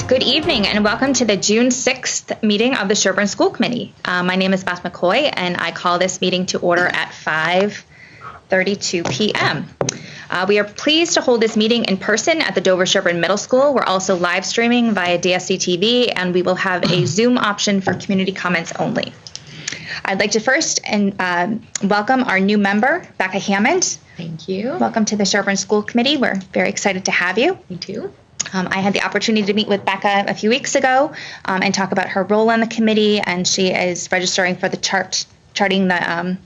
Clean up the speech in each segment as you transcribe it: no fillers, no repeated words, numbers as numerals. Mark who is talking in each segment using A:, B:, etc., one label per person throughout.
A: Good evening and welcome to the June 6th meeting of the Sherborn School Committee. My name is Beth McCoy and I call this meeting to order at 5:32 p.m. We are pleased to hold this meeting in person at the Dover Sherborn Middle School. We're also live streaming via DSC TV and we will have a Zoom option for community comments only. I'd like to first welcome our new member, Becca Hammond.
B: Thank you.
A: Welcome to the Sherborn School Committee. We're very excited to have you.
B: Me too.
A: I had the opportunity to meet with Becca a few weeks ago and talk about her role on the committee, and she is registering for the charting the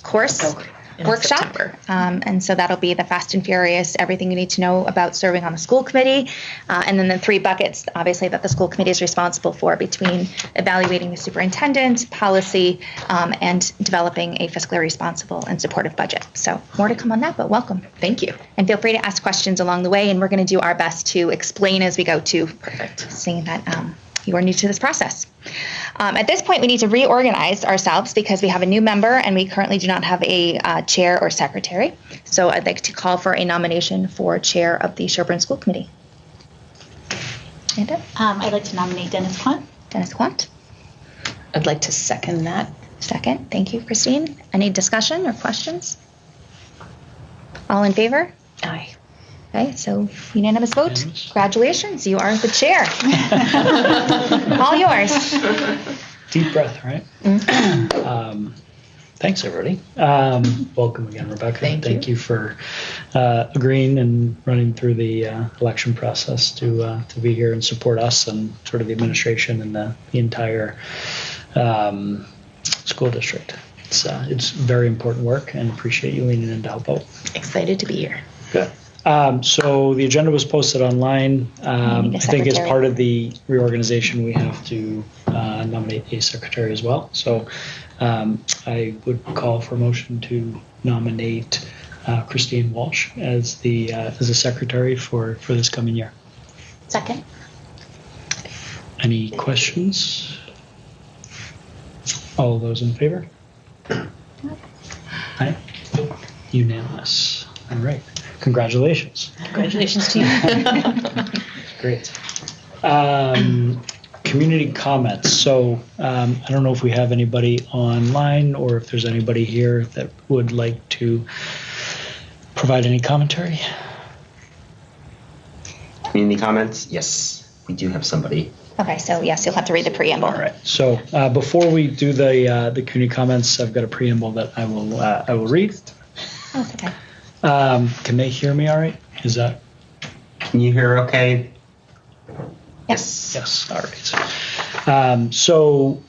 A: course workshop. And so that'll be the fast and furious, everything you need to know about serving on the school committee. And then the three buckets, obviously, that the school committee is responsible for between evaluating the superintendent, policy, and developing a fiscally responsible and supportive budget. So more to come on that, but welcome.
B: Thank you.
A: And feel free to ask questions along the way, and we're going to do our best to explain as we go too.
B: Perfect.
A: Seeing that you are new to this process. At this point, we need to reorganize ourselves because we have a new member and we currently do not have a chair or secretary. So I'd like to call for a nomination for chair of the Sherborn School Committee.
C: I'd like to nominate Dennis Quant.
A: Dennis Quant.
B: I'd like to second that.
A: Second. Thank you, Christine. Any discussion or questions? All in favor?
B: Aye.
A: Okay, so unanimous vote. Congratulations, you are the chair. All yours.
D: Deep breath, right? Thanks, everybody. Welcome again, Rebecca.
B: Thank
D: you for agreeing and running through the election process to be here and support us and sort of the administration and the entire school district. It's very important work and appreciate you leaning in to help out.
B: Excited to be here.
D: Good. So the agenda was posted online. I think as part of the reorganization, we have to nominate a secretary as well. So I would call for a motion to nominate Christine Walsh as the secretary for this coming year.
C: Second.
D: Any questions? All those in favor? Aye. Unanimous. All right. Congratulations.
B: Congratulations to you.
D: Great. Community comments. So I don't know if we have anybody online or if there's anybody here that would like to provide any commentary.
E: Community comments? Yes, we do have somebody.
A: Okay, so yes, you'll have to read the preamble.
D: All right. So before we do the community comments, I've got a preamble that I will read.
A: Oh, it's okay.
D: Can they hear me all right? Is that?
E: Can you hear okay?
A: Yes.
D: Yes. All right. So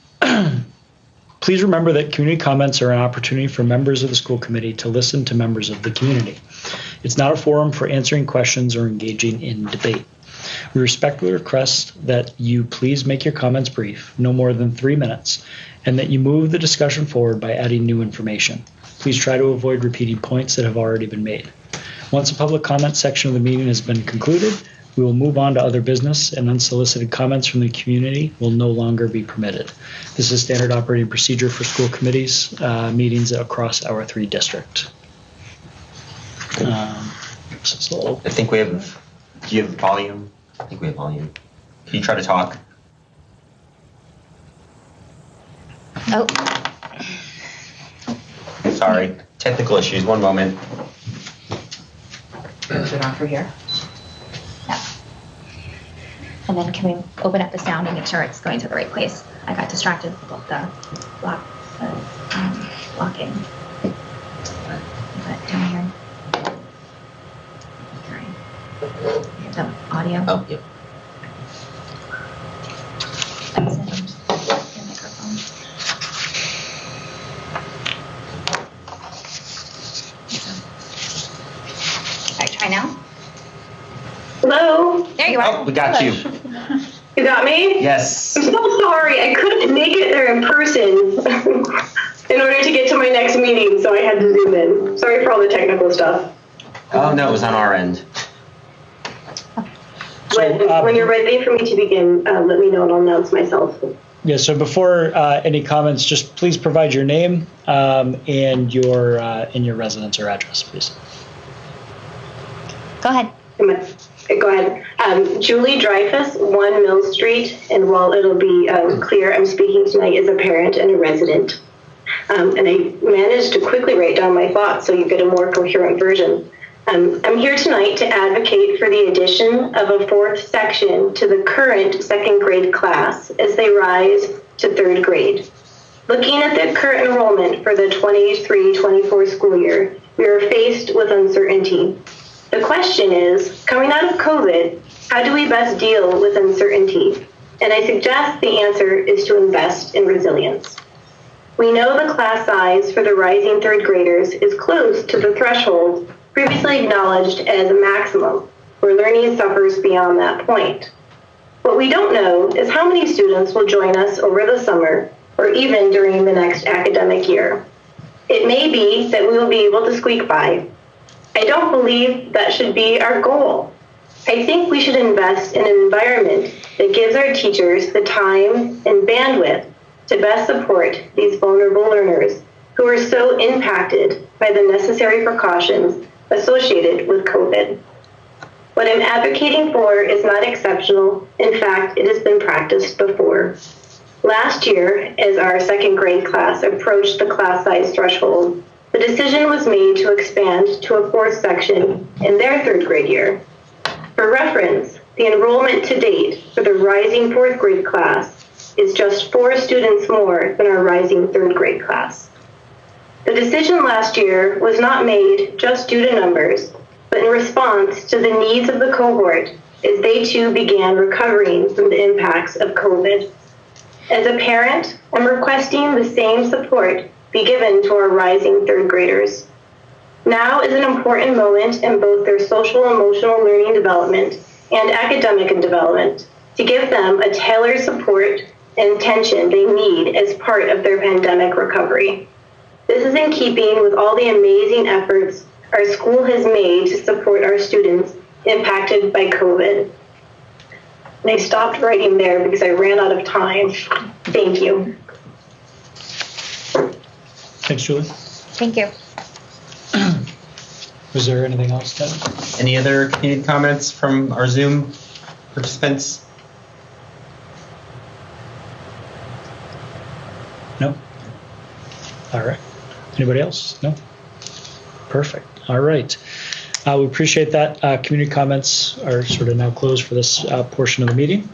D: please remember that community comments are an opportunity for members of the school committee to listen to members of the community. It's not a forum for answering questions or engaging in debate. We respectfully request that you please make your comments brief, no more than 3 minutes, and that you move the discussion forward by adding new information. Please try to avoid repeating points that have already been made. Once the public comment section of the meeting has been concluded, we will move on to other business, and unsolicited comments from the community will no longer be permitted. This is standard operating procedure for school committees meetings across our 3 districts.
E: I think we have. Do you have volume? I think we have volume. Can you try to talk?
A: Oh.
E: Sorry, technical issues. One moment.
B: Is it on for here?
A: Yeah. And then can we open up the sound and make sure it's going to the right place? I got distracted about the blocking. But down here. The audio.
E: Oh, yep.
A: That's it. Your microphone. All right, try now.
F: Hello?
A: There you are.
E: Oh, we got you.
F: You got me?
E: Yes.
F: I'm so sorry. I couldn't make it there in person in order to get to my next meeting, so I had to zoom in. Sorry for all the technical stuff.
E: Oh, no, it was on our end.
F: When you're ready for me to begin, let me know and I'll announce myself.
D: Yeah, so before any comments, just please provide your name and your residence or address, please.
A: Go ahead.
F: Am Go ahead. Julie Dreyfus, 1 Mill Street, and while it'll be clear, I'm speaking tonight as a parent and a resident. And I managed to quickly write down my thoughts so you get a more coherent version. I'm here tonight to advocate for the addition of a 4th section to the current 2nd grade class as they rise to 3rd grade. Looking at the current enrollment for the 23-24 school year, we are faced with uncertainty. The question is, coming out of COVID, how do we best deal with uncertainty? And I suggest the answer is to invest in resilience. We know the class size for the rising 3rd graders is close to the threshold previously acknowledged as a maximum, where learning suffers beyond that point. What we don't know is how many students will join us over the summer or even during the next academic year. It may be that we will be able to squeak by. I don't believe that should be our goal. I think we should invest in an environment that gives our teachers the time and bandwidth to best support these vulnerable learners who are so impacted by the necessary precautions associated with COVID. What I'm advocating for is not exceptional. In fact, it has been practiced before. Last year, as our 2nd grade class approached the class size threshold, the decision was made to expand to a 4th section in their 3rd grade year. For reference, the enrollment to date for the rising 4th grade class is just 4 students more than our rising 3rd grade class. The decision last year was not made just due to numbers, but in response to the needs of the cohort as they too began recovering from the impacts of COVID. As a parent, I'm requesting the same support be given to our rising 3rd graders. Now is an important moment in both their social and emotional learning development and academic development to give them a tailored support and attention they need as part of their pandemic recovery. This is in keeping with all the amazing efforts our school has made to support our students impacted by COVID. And I stopped writing there because I ran out of time. Thank you.
D: Thanks, Julie.
A: Thank you.
D: Was there anything else, Ted?
E: Any other community comments from our Zoom participants?
D: No? All right. Anybody else? No? Perfect. All right. We appreciate that. Community comments are sort of now closed for this portion of the meeting.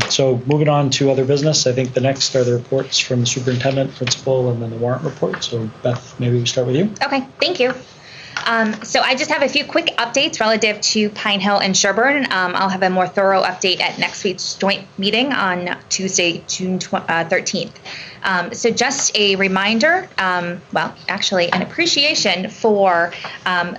D: So moving on to other business, I think the next are the reports from the superintendent, principal, and then the warrant report. So Beth, maybe we start with you.
A: Okay, thank you. So I just have a few quick updates relative to Pine Hill and Sherborn. I'll have a more thorough update at next week's joint meeting on Tuesday, June 13th. So just a reminder, well, actually an appreciation for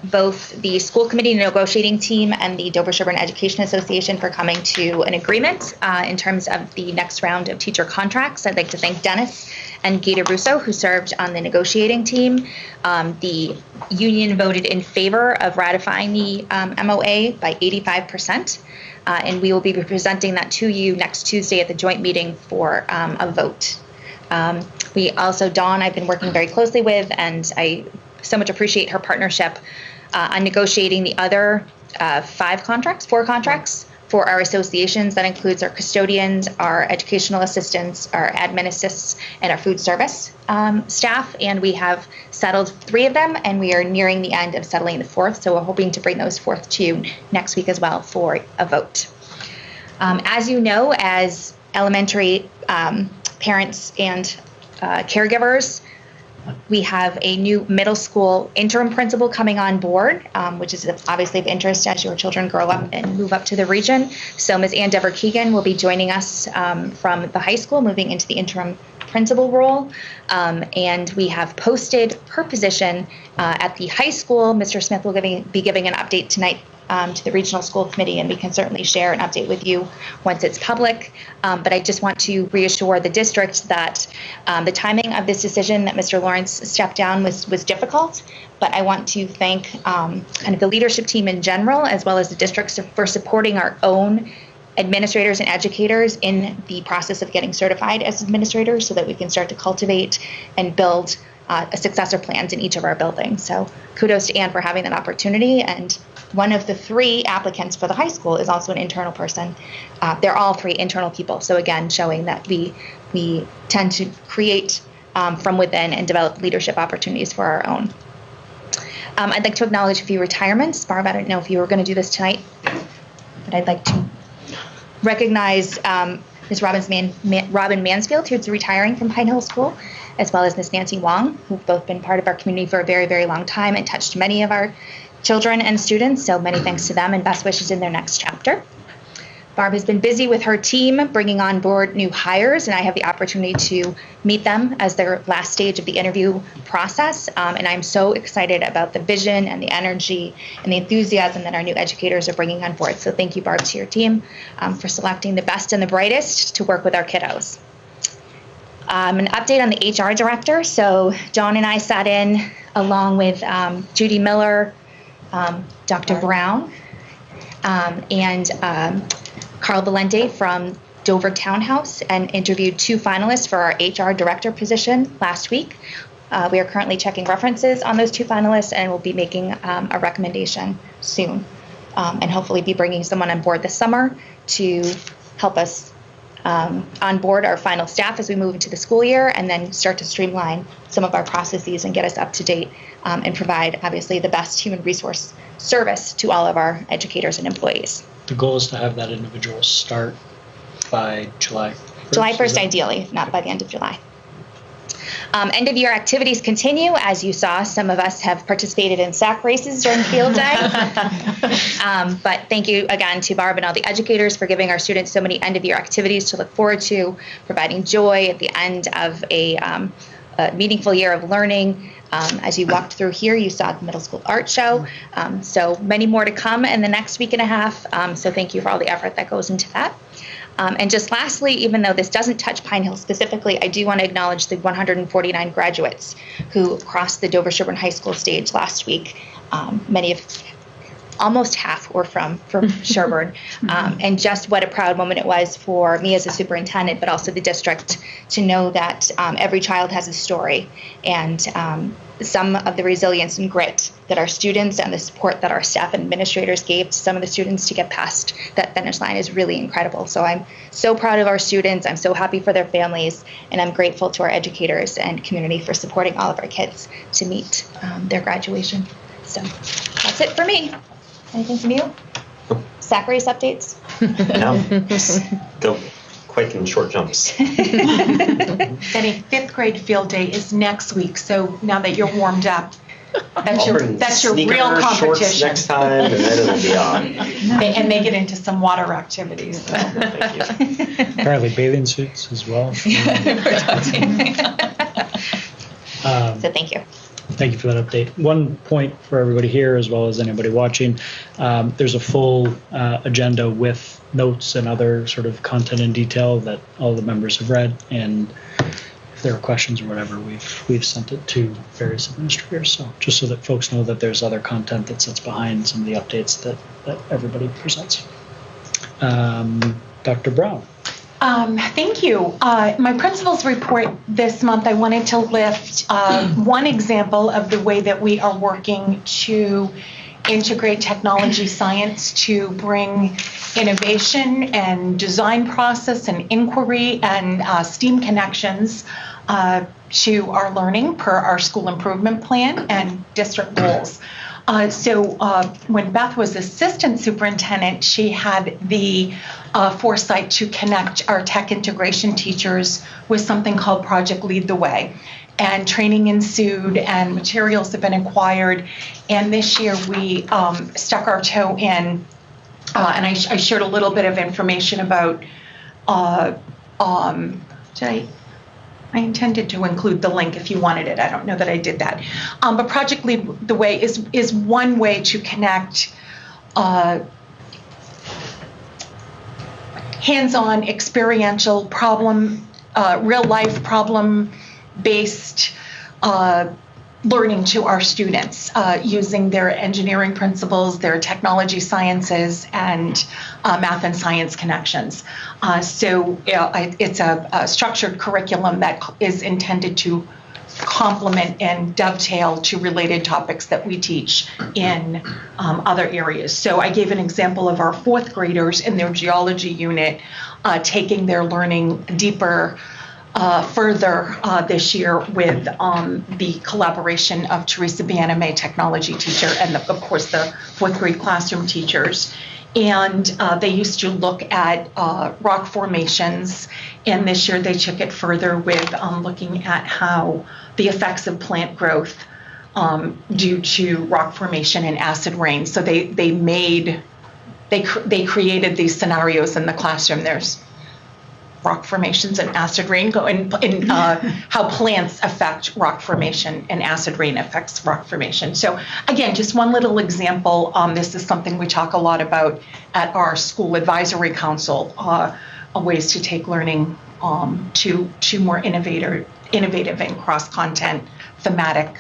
A: both the school committee negotiating team and the Dover-Sherborn Education Association for coming to an agreement in terms of the next round of teacher contracts. I'd like to thank Dennis and Gita Russo, who served on the negotiating team. The union voted in favor of ratifying the MOA by 85%. And we will be presenting that to you next Tuesday at the joint meeting for a vote. We also, Dawn, I've been working very closely with, and I so much appreciate her partnership on negotiating the other 4 contracts for our associations. That includes our custodians, our educational assistants, our admin assists, and our food service staff. And we have settled 3 of them, and we are nearing the end of settling the 4th. So we're hoping to bring those forth to you next week as well for a vote. As you know, as elementary parents and caregivers, we have a new middle school interim principal coming on board, which is obviously of interest as your children grow up and move up to the region. So Ms. Ann Dever Keegan will be joining us from the high school, moving into the interim principal role. And we have posted her position at the high school. Mr. Smith will be giving an update tonight to the regional school committee, and we can certainly share an update with you once it's public. But I just want to reassure the district that the timing of this decision that Mr. Lawrence stepped down was difficult. But I want to thank kind of the leadership team in general, as well as the districts, for supporting our own administrators and educators in the process of getting certified as administrators, so that we can start to cultivate and build successor plans in each of our buildings. So kudos to Anne for having that opportunity. And one of the 3 applicants for the high school is also an internal person. They're all 3 internal people. So again, showing that we tend to create from within and develop leadership opportunities for our own. I'd like to acknowledge a few retirements. Barb, I don't know if you were going to do this tonight, but I'd like to recognize Ms. Robin Mansfield, who's retiring from Pine Hill School, as well as Ms. Nancy Wong, who've both been part of our community for a very, very long time and touched many of our children and students. So many thanks to them and best wishes in their next chapter. Barb has been busy with her team bringing on board new hires, and I have the opportunity to meet them as their last stage of the interview process. And I'm so excited about the vision and the energy and the enthusiasm that our new educators are bringing on board. So thank you, Barb, to your team for selecting the best and the brightest to work with our kiddos. An update on the HR director. So Dawn and I sat in along with Judy Miller, Dr. Brown, and Carl Valente from Dover Townhouse, and interviewed 2 finalists for our HR director position last week. We are currently checking references on those 2 finalists, and we'll be making a recommendation soon, and hopefully be bringing someone on board this summer to help us onboard our final staff as we move into the school year, and then start to streamline some of our processes and get us up to date, and provide obviously the best human resource service to all of our educators and employees.
D: The goal is to have that individual start by July 1st.
A: July 1st, ideally, not by the end of July. End of year activities continue. As you saw, some of us have participated in sack races during field day. But thank you again to Barb and all the educators for giving our students so many end of year activities to look forward to, providing joy at the end of a meaningful year of learning. As you walked through here, you saw the middle school art show. So many more to come in the next week and a half. So thank you for all the effort that goes into that. And just lastly, even though this doesn't touch Pine Hill specifically, I do want to acknowledge the 149 graduates who crossed the Dover-Sherborn High School stage last week. Almost half were from Sherborn. And just what a proud moment it was for me as a superintendent, but also the district, to know that every child has a story, and some of the resilience and grit that our students and the support that our staff and administrators gave to some of the students to get past that finish line is really incredible. So I'm so proud of our students. I'm so happy for their families, and I'm grateful to our educators and community for supporting all of our kids to meet their graduation. So that's it for me. Anything from you? Sack race updates?
E: No. Go quick and short jumps.
G: Benny, 5th grade field day is next week, so now that you're warmed up, that's your real competition.
E: Next time, and then it'll be on.
G: And they get into some water activities. So.
E: Thank you.
D: Apparently bathing suits as well.
A: So thank you.
D: Thank you for that update. One point for everybody here, as well as anybody watching, there's a full agenda with notes and other sort of content and detail that all the members have read, and if there are questions or whatever, we've sent it to various administrators. So just so that folks know that there's other content that sits behind some of the updates that everybody presents. Dr. Brown.
G: Thank you. My principal's report this month, I wanted to lift one example of the way that we are working to integrate technology science to bring innovation and design process and inquiry and STEAM connections to our learning per our school improvement plan and district goals. So when Beth was assistant superintendent, she had the foresight to connect our tech integration teachers with something called Project Lead the Way. And training ensued and materials have been acquired. And this year we stuck our toe in, and I shared a little bit of information about, I intended to include the link if you wanted it. I don't know that I did that. But Project Lead the Way is one way to connect hands-on, experiential problem, real-life problem-based learning to our students using their engineering principles, their technology sciences, and math and science connections. So it's a structured curriculum that is intended to complement and dovetail to related topics that we teach in other areas. So I gave an example of our fourth graders in their geology unit taking their learning deeper, further this year with the collaboration of Teresa Baname, technology teacher, and of course the fourth grade classroom teachers. And they used to look at rock formations, and this year they took it further with looking at how the effects of plant growth due to rock formation and acid rain. So they created these scenarios in the classroom. There's rock formations and acid rain and how plants affect rock formation and acid rain affects rock formation. So again, just one little example. This is something we talk a lot about at our school advisory council, ways to take learning to more innovative and cross-content thematic,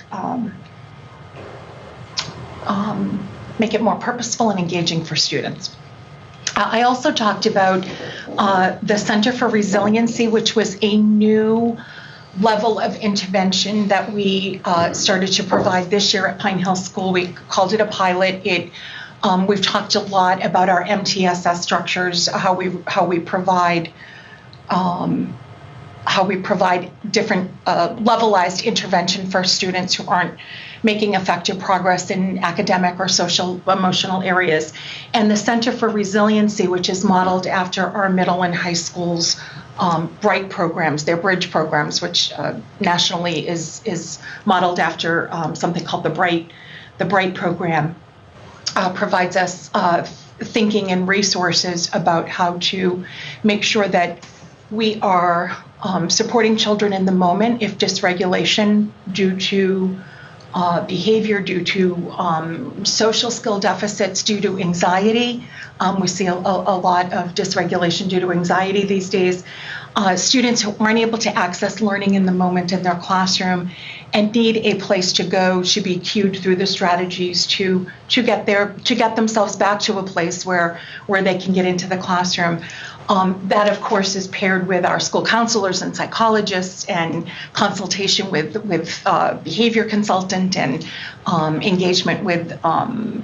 G: make it more purposeful and engaging for students. I also talked about the Center for Resiliency, which was a new level of intervention that we started to provide this year at Pine Hill School. We called it a pilot. We've talked a lot about our MTSS structures, how we provide different levelized intervention for students who aren't making effective progress in academic or social emotional areas. And the Center for Resiliency, which is modeled after our middle and high schools' BRIGHT programs, their bridge programs, which nationally is modeled after something called the BRIGHT program, provides us thinking and resources about how to make sure that we are supporting children in the moment if dysregulation due to behavior, due to social skill deficits, due to anxiety. We see a lot of dysregulation due to anxiety these days. Students who aren't able to access learning in the moment in their classroom and need a place to go to be cued through the strategies to get themselves back to a place where they can get into the classroom. That, of course, is paired with our school counselors and psychologists and consultation with behavior consultant and engagement with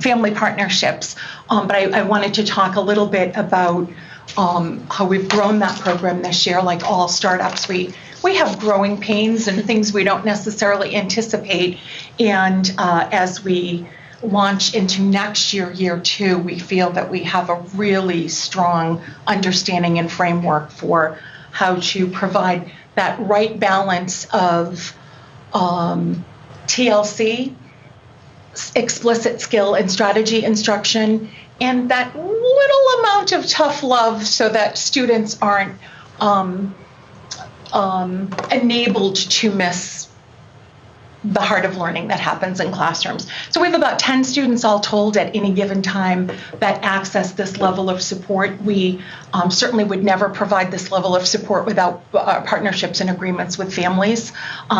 G: family partnerships. But I wanted to talk a little bit about how we've grown that program this year. Like all startups, we have growing pains and things we don't necessarily anticipate. And as we launch into next year, year two, we feel that we have a really strong understanding and framework for how to provide that right balance of TLC, explicit skill and strategy instruction, and that little amount of tough love so that students aren't enabled to miss the heart of learning that happens in classrooms. So we have about 10 students all told at any given time that access this level of support. We certainly would never provide this level of support without partnerships and agreements with families.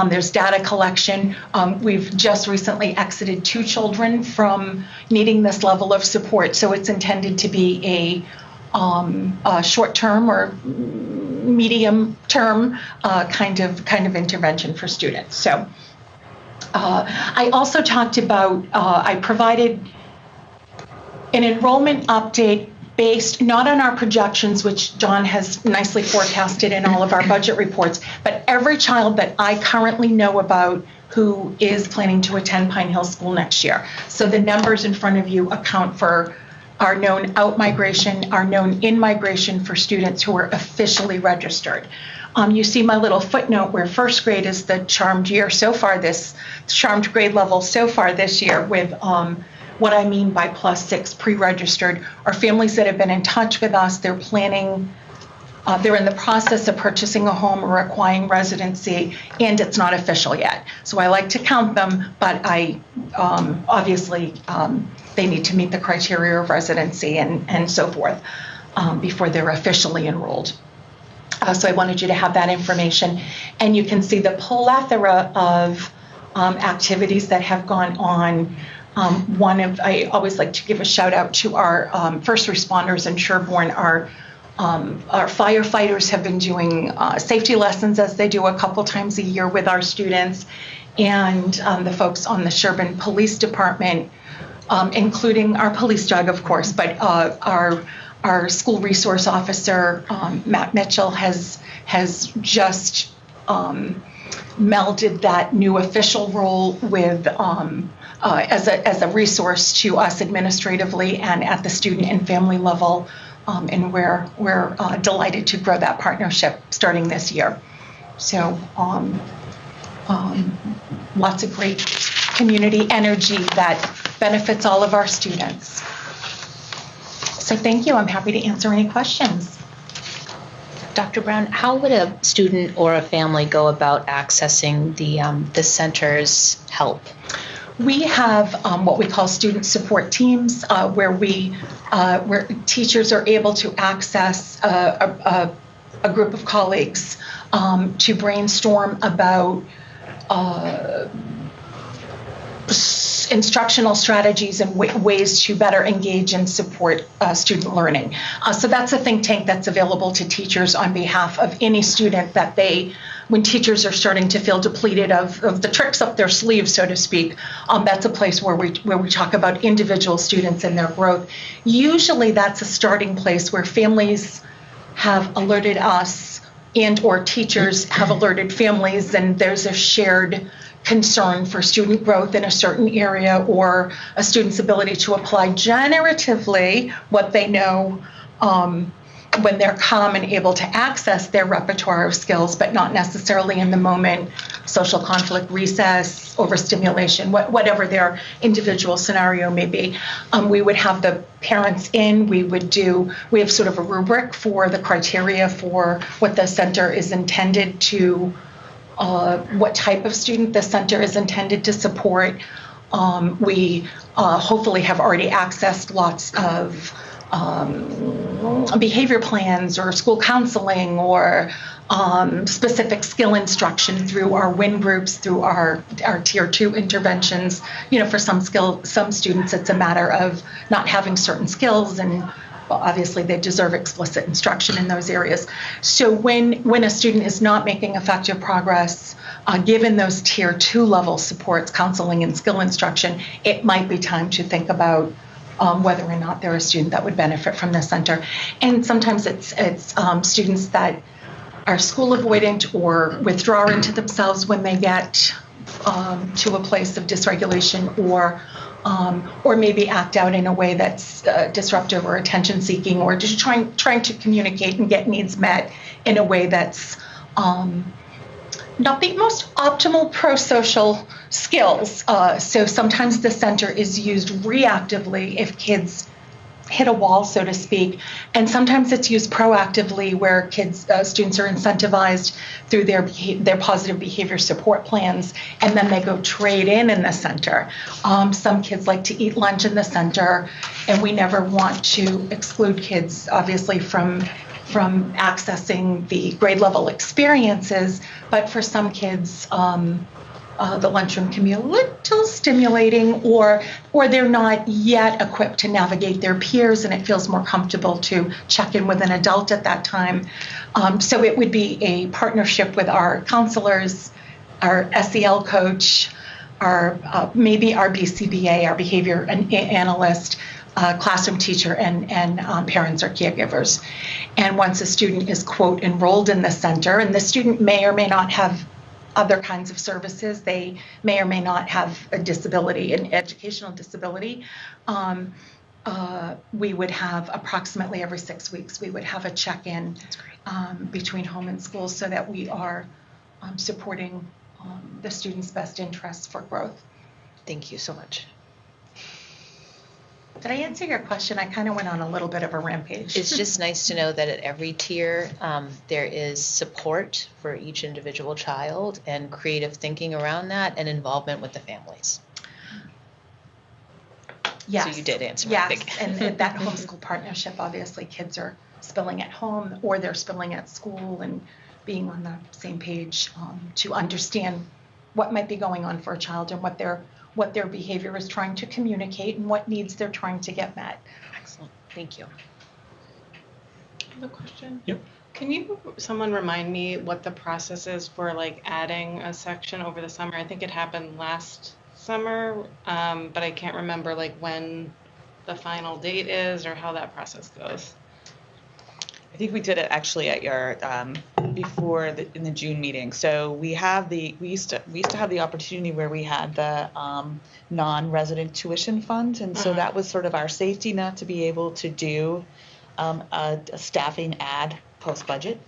G: There's data collection. We've just recently exited 2 children from needing this level of support. So it's intended to be a short-term or medium-term kind of intervention for students. So. I also talked about, I provided an enrollment update based not on our projections, which John has nicely forecasted in all of our budget reports, but every child that I currently know about who is planning to attend Pine Hill School next year. So the numbers in front of you account for our known out-migration, our known in-migration for students who are officially registered. You see my little footnote where first grade is the charmed year so far, this charmed grade level so far this year with what I mean by +6 pre-registered are families that have been in touch with us. They're planning, they're in the process of purchasing a home or acquiring residency, and it's not official yet. So I like to count them, but I obviously they need to meet the criteria of residency and so forth before they're officially enrolled. So I wanted you to have that information. And you can see the plethora of activities that have gone on. I always like to give a shout out to our first responders in Sherborn, our Our firefighters have been doing safety lessons as they do a couple times a year with our students, and the folks on the Sherborn Police Department, including our police dog, of course, but our school resource officer, Matt Mitchell, has just melded that new official role with as a resource to us administratively and at the student and family level, and we're delighted to grow that partnership starting this year. So lots of great community energy that benefits all of our students. So thank you. I'm happy to answer any questions.
B: Dr. Brown, how would a student or a family go about accessing the center's help?
G: We have what we call student support teams, where teachers are able to access a group of colleagues to brainstorm about instructional strategies and ways to better engage and support student learning. So that's a think tank that's available to teachers on behalf of any student that when teachers are starting to feel depleted of the tricks up their sleeves, so to speak, that's a place where we talk about individual students and their growth. Usually that's a starting place where families have alerted us and or teachers have alerted families, and there's a shared concern for student growth in a certain area or a student's ability to apply generatively what they know when they're calm and able to access their repertoire of skills, but not necessarily in the moment, social conflict, recess, overstimulation, whatever their individual scenario may be. We would have the parents in, we have sort of a rubric for the criteria for what the center is intended to what type of student the center is intended to support. We hopefully have already accessed lots of behavior plans or school counseling or specific skill instruction through our WIN groups, through our Tier 2 interventions. For some students, it's a matter of not having certain skills, and obviously they deserve explicit instruction in those areas. So when a student is not making effective progress, given those Tier 2 level supports, counseling and skill instruction, it might be time to think about whether or not they're a student that would benefit from the center. And sometimes it's students that are school avoidant or withdraw into themselves when they get to a place of dysregulation, or maybe act out in a way that's disruptive or attention seeking, or just trying to communicate and get needs met in a way that's not the most optimal pro-social skills. So sometimes the center is used reactively if kids hit a wall, so to speak, and sometimes it's used proactively where students are incentivized through their positive behavior support plans, and then they go trade in the center. Some kids like to eat lunch in the center, and we never want to exclude kids, obviously, from accessing the grade level experiences, but for some kids, the lunchroom can be a little stimulating, or they're not yet equipped to navigate their peers, and it feels more comfortable to check in with an adult at that time. So it would be a partnership with our counselors, our SEL coach, maybe our BCBA, our behavior analyst, classroom teacher, and parents or caregivers. And once a student is, quote, enrolled in the center, and the student may or may not have other kinds of services, they may or may not have a disability, an educational disability, we would have approximately every 6 weeks, we would have a check-in between home and school so that we are supporting the student's best interests for growth.
B: Thank you so much.
G: Did I answer your question? I kind of went on a little bit of a rampage.
B: It's just nice to know that at every tier there is support for each individual child and creative thinking around that and involvement with the families.
G: Yes.
B: So you did answer.
G: Yes, and that homeschool partnership, obviously kids are spilling at home or they're spilling at school, and being on the same page to understand what might be going on for a child and what their behavior is trying to communicate and what needs they're trying to get met.
B: Excellent. Thank you.
H: have a question.
D: Yep.
H: Can someone remind me what the process is for like adding a section over the summer? I think it happened last summer, but I can't remember like when the final date is or how that process goes.
I: I think we did it actually at your before in the June meeting. So we used to have the opportunity where we had the non-resident tuition fund, and so that was sort of our safety net to be able to do a staffing ad post budget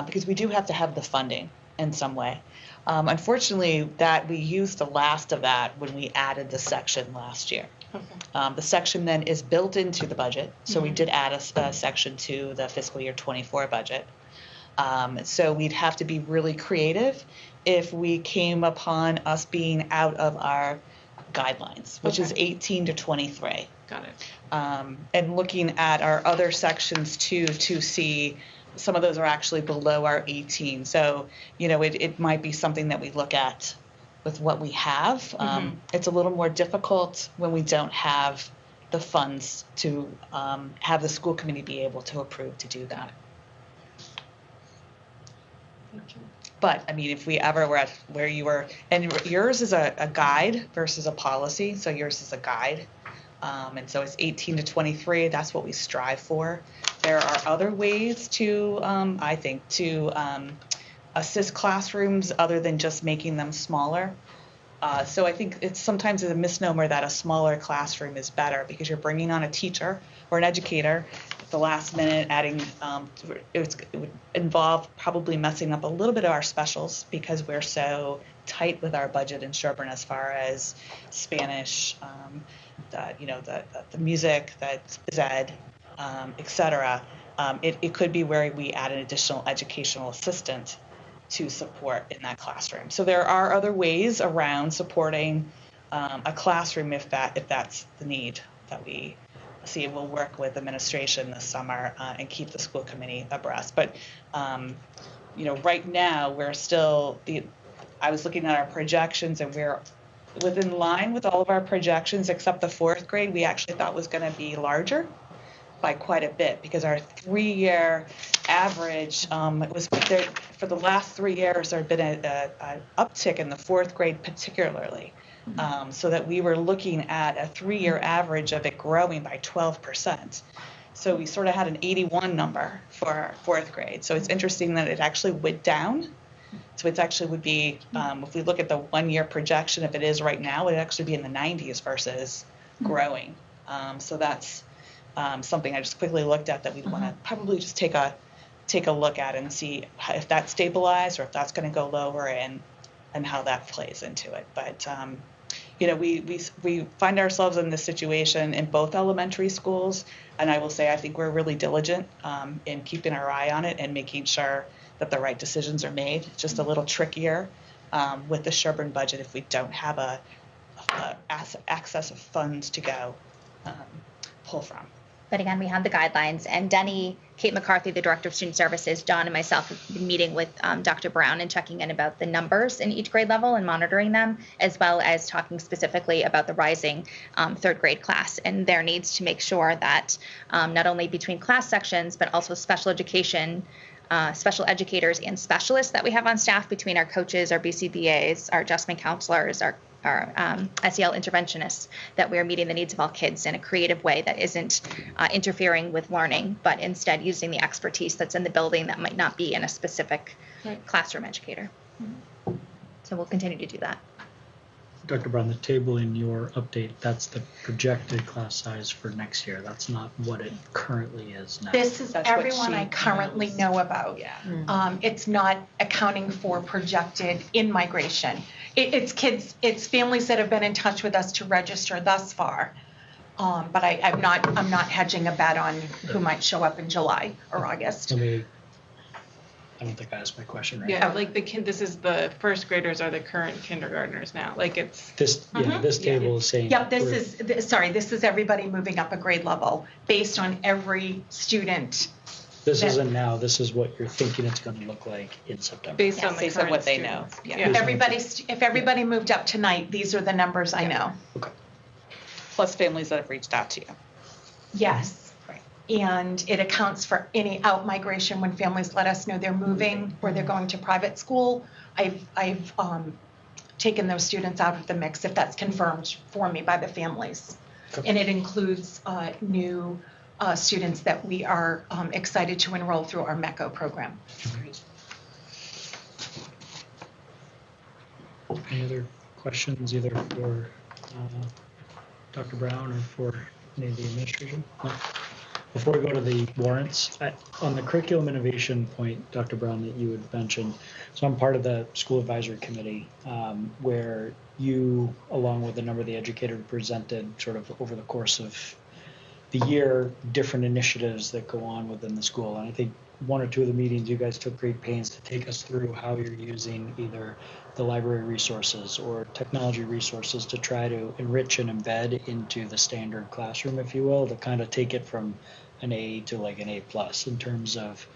I: because we do have to have the funding in some way. Unfortunately, that we used the last of that when we added the section last year.
H: Okay.
I: The section then is built into the budget, so we did add a section to the fiscal year 24 budget. So we'd have to be really creative if we came upon us being out of our guidelines, which is 18 to 23.
H: Got it.
I: And looking at our other sections too to see some of those are actually below our 18. So, it might be something that we look at with what we have. It's a little more difficult when we don't have the funds to have the school committee be able to approve to do that.
H: Thank you.
I: But I mean, if we ever were at where you were, and yours is a guide versus a policy, so yours is a guide. And so it's 18 to 23. That's what we strive for. There are other ways to, I think, to assist classrooms other than just making them smaller. So I think it's sometimes a misnomer that a smaller classroom is better because you're bringing on a teacher or an educator at the last minute, adding, it would involve probably messing up a little bit of our specials because we're so tight with our budget in Sherborn as far as Spanish, the music, the phys ed, et cetera. It could be where we add an additional educational assistant to support in that classroom. So there are other ways around supporting a classroom if that's the need that we see. We'll work with administration this summer and keep the school committee abreast. But right now we're still. I was looking at our projections and we're within line with all of our projections except the fourth grade. We actually thought was going to be larger by quite a bit because our 3-year average was there for the last 3 years. There had been an uptick in the fourth grade particularly, so that we were looking at a 3-year average of it growing by 12%. So we sort of had an 81 number for fourth grade. So it's interesting that it actually went down. So it actually would be, if we look at the 1-year projection, if it is right now, it would actually be in the 90s versus growing. So that's something I just quickly looked at that we'd want to probably just take a look at and see if that's stabilized or if that's going to go lower and how that plays into it. But we find ourselves in this situation in both elementary schools, and I will say I think we're really diligent in keeping our eye on it and making sure that the right decisions are made. It's just a little trickier with the Sherborn budget if we don't have a access of funds to go pull from.
A: But again, we have the guidelines, and Denny, Kate McCarthy, the Director of Student Services, John and myself have been meeting with Dr. Brown and checking in about the numbers in each grade level and monitoring them, as well as talking specifically about the rising third grade class and their needs to make sure that not only between class sections, but also special education, special educators and specialists that we have on staff between our coaches, our BCBAs, our adjustment counselors, our SEL interventionists, that we are meeting the needs of all kids in a creative way that isn't interfering with learning, but instead using the expertise that's in the building that might not be in a specific classroom educator. So we'll continue to do that.
D: Dr. Brown, the table in your update, that's the projected class size for next year. That's not what it currently is now.
G: This is
I: That's
G: everyone
I: what she
G: I currently
I: knows.
G: know about.
I: Yeah.
G: It's not accounting for projected in migration. It's kids, it's families that have been in touch with us to register thus far. But I'm not hedging a bet on who might show up in July or August.
D: I don't think I asked my question right.
H: Yeah, like this is the first graders are the current kindergartners now. Like it's
D: This table is saying.
G: Yep, this is everybody moving up a grade level based on every student.
D: This isn't now. This is what you're thinking it's going to look like in September.
H: based on the
I: Based on
H: current
I: what they know.
H: students.
G: Yeah. If everybody moved up tonight, these are the numbers I know.
D: Okay.
I: Plus families that have reached out to you.
G: Yes.
I: Right.
G: and it accounts for any out migration when families let us know they're moving or they're going to private school. I've taken those students out of the mix if that's confirmed for me by the families.
D: Okay.
G: And it includes new students that we are excited to enroll through our MECO program.
D: Any other questions either for Dr. Brown or for any of the administration? No? Before we go to the warrants, on the curriculum innovation point, Dr. Brown, that you had mentioned, so I'm part of the school advisory committee where you, along with a number of the educators, presented sort of over the course of the year different initiatives that go on within the school. And I think one or two of the meetings you guys took great pains to take us through how you're using either the library resources or technology resources to try to enrich and embed into the standard classroom, if you will, to kind of take it from an A to like an A plus in terms of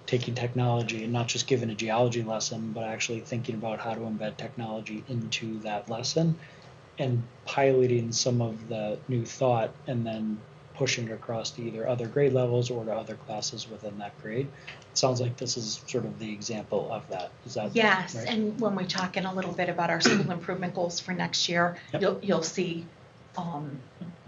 D: taking technology and not just giving a geology lesson, but actually thinking about how to embed technology into that lesson and piloting some of the new thought and then pushing it across to either other grade levels or to other classes within that grade. It sounds like this is sort of the example of that. Is that
G: Yes,
D: right?
G: and when we talk in a little bit about our school improvement goals for next year,
D: Yep.
G: you'll see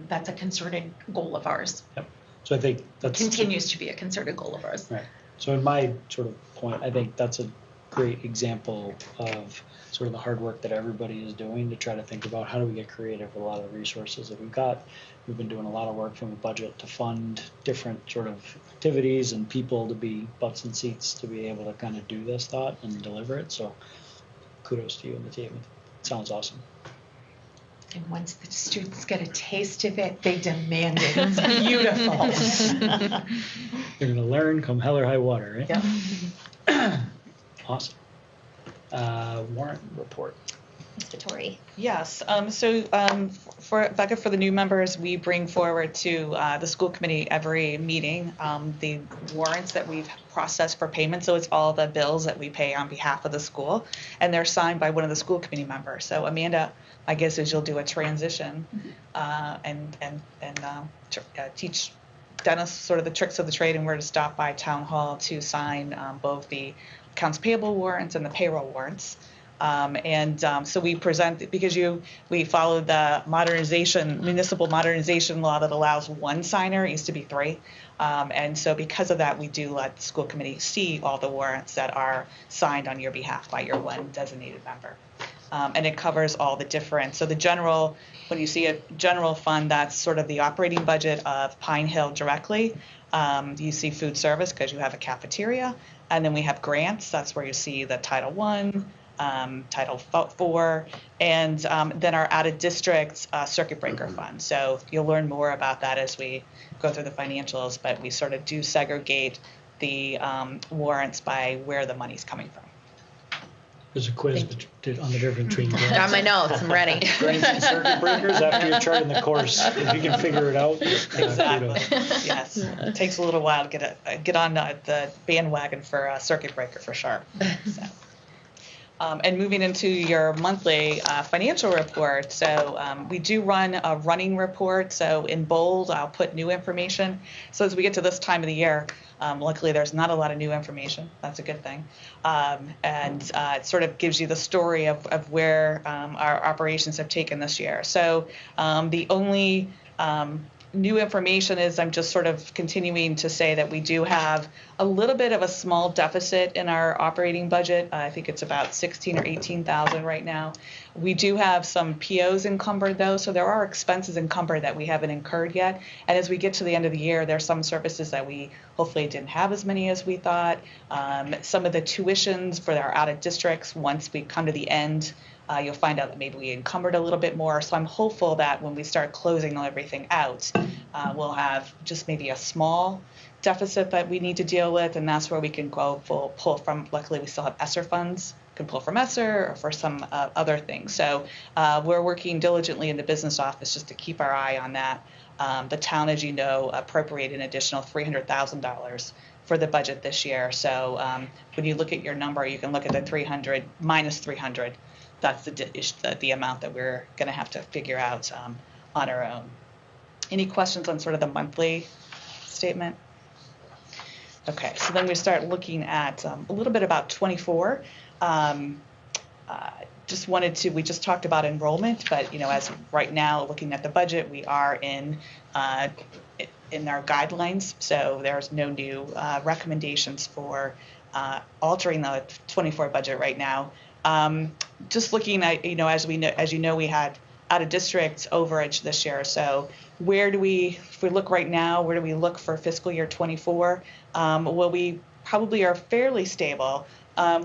G: that's a concerted goal of ours.
D: Yep. So I think that's
G: Continues to be a concerted goal of ours.
D: right. So in my sort of point, I think that's a great example of sort of the hard work that everybody is doing to try to think about how do we get creative with a lot of the resources that we've got. We've been doing a lot of work from a budget to fund different sort of activities and people to be butts and seats to be able to kind of do this thought and deliver it. So kudos to you and the team. It sounds awesome.
G: And once the students get a taste of it, they demand it. It's beautiful.
D: They're going to learn come hell or high water, right?
G: Yeah.
D: Awesome. Warrant report.
A: Mr. Torrey.
I: Yes. For Becca, for the new members, we bring forward to the school committee every meeting the warrants that we've processed for payment. So it's all the bills that we pay on behalf of the school, and they're signed by one of the school committee members. So Amanda, I guess, is you'll do a transition and teach Dennis sort of the tricks of the trade and where to stop by town hall to sign both the accounts payable warrants and the payroll warrants. So we present, because we followed the municipal modernization law that allows one signer. It used to be three. And so because of that, we do let the school committee see all the warrants that are signed on your behalf by your one designated member. And it covers all the different, so the general, when you see a general fund, that's sort of the operating budget of Pine Hill directly. You see food service because you have a cafeteria. And then we have grants. That's where you see the Title I, Title IV, and then our out of district circuit breaker fund. So you'll learn more about that as we go through the financials, but we sort of do segregate the warrants by where the money's coming from.
D: There's a quiz on the difference between grants,
B: Got my notes. I'm ready.
D: grants and circuit breakers after you're charting the course. If you can figure it out,
I: Exactly. Yes. It takes a little while to get on the bandwagon for a circuit breaker for sure. So. And moving into your monthly financial report, so we do run a running report. So in bold, I'll put new information. So as we get to this time of the year, luckily there's not a lot of new information. That's a good thing. It sort of gives you the story of where our operations have taken this year. So the only new information is I'm just sort of continuing to say that we do have a little bit of a small deficit in our operating budget. I think it's about 16 or 18,000 right now. We do have some POs encumbered though, so there are expenses encumbered that we haven't incurred yet. And as we get to the end of the year, there's some services that we hopefully didn't have as many as we thought. Some of the tuitions for our out of districts, once we come to the end, you'll find out that maybe we encumbered a little bit more. So I'm hopeful that when we start closing everything out, we'll have just maybe a small deficit that we need to deal with, and that's where we can go pull from. Luckily, we still have ESSER funds, can pull from ESSER or for some other things. So we're working diligently in the business office just to keep our eye on that. The town, as you know, appropriated an additional $300,000 for the budget this year. So when you look at your number, you can look at the 300 minus 300. That's the amount that we're going to have to figure out on our own. Any questions on sort of the monthly statement. Okay, so then we start looking at a little bit about 24. We just talked about enrollment, but as right now looking at the budget, we are in our guidelines, so there's no new recommendations for altering the 24 budget right now. Just looking at, as you know, we had out of district overage this year. So if we look right now, where do we look for fiscal year 24? Well, we probably are fairly stable.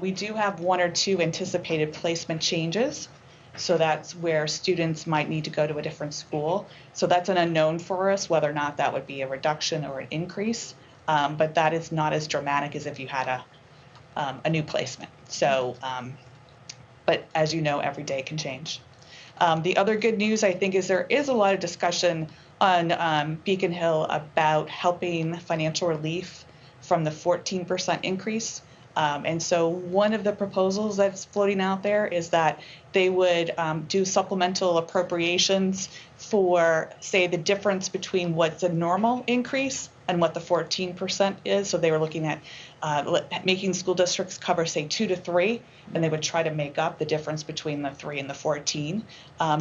I: We do have 1 or 2 anticipated placement changes. So that's where students might need to go to a different school. So that's an unknown for us, whether or not that would be a reduction or an increase. But that is not as dramatic as if you had a new placement. So, but as you know, every day can change. The other good news, I think, is there is a lot of discussion on Beacon Hill about helping financial relief from the 14% increase. And so one of the proposals that's floating out there is that they would do supplemental appropriations for, say, the difference between what's a normal increase and what the 14% is. So they were looking at making school districts cover, say, 2 to 3, and they would try to make up the difference between the 3 and the 14.